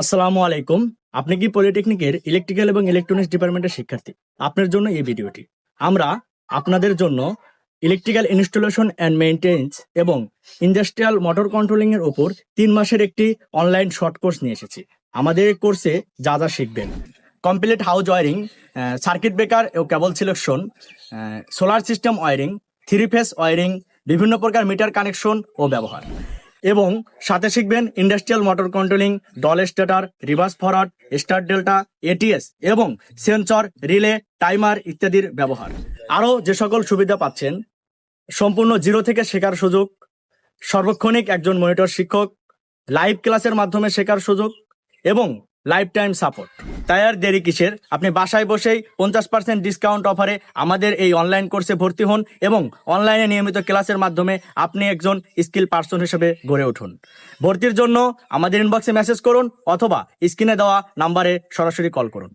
আসসালামু আলাইকুম। আপনি কি পলিটেকনিকের ইলেকট্রিক্যাল এবং ইলেকট্রনিক্স ডিপার্টমেন্টের শিক্ষার্থী? আপনার জন্য এই ভিডিওটি। আমরা আপনাদের জন্য ইলেকট্রিক্যাল ইনস্টলেশন অ্যান্ড মেইনটেন্স এবং ইন্ডাস্ট্রিয়াল মোটর কন্ট্রোলিং এর উপর 3 মাসের একটি অনলাইন শর্ট কোর্স নিয়ে এসেছি। আমাদের এই কোর্সে যা যা শিখবেন: complete house wiring, circuit breaker ও cable selection, solar system wiring, 3 phase wiring, বিভিন্ন প্রকার মিটার কানেকশন ও ব্যবহার, এবং সাথে শিখবেন industrial motor controlling, DOL starter, reverse forward, start delta, ATS এবং সেন্সর, রিলে, টাইমার ইত্যাদির ব্যবহার। আরও যে সকল সুবিধা পাচ্ছেন: সম্পূর্ণ জিরো থেকে শেখার সুযোগ, সার্বক্ষণিক একজন মনিটর শিক্ষক, লাইভ ক্লাসের মাধ্যমে শেখার সুযোগ এবং লাইফ টাইম সাপোর্ট। তাই আর দেরি কিসের? আপনি বাসায় বসেই 50% ডিসকাউন্ট অফারে আমাদের এই অনলাইন কোর্সে ভর্তি হন এবং অনলাইনে নিয়মিত ক্লাসের মাধ্যমে আপনি একজন স্কিল পার্সন হিসেবে গড়ে উঠুন। ভর্তির জন্য আমাদের ইনবক্সে মেসেজ করুন অথবা স্ক্রিনে দেওয়া নাম্বারে সরাসরি কল করুন।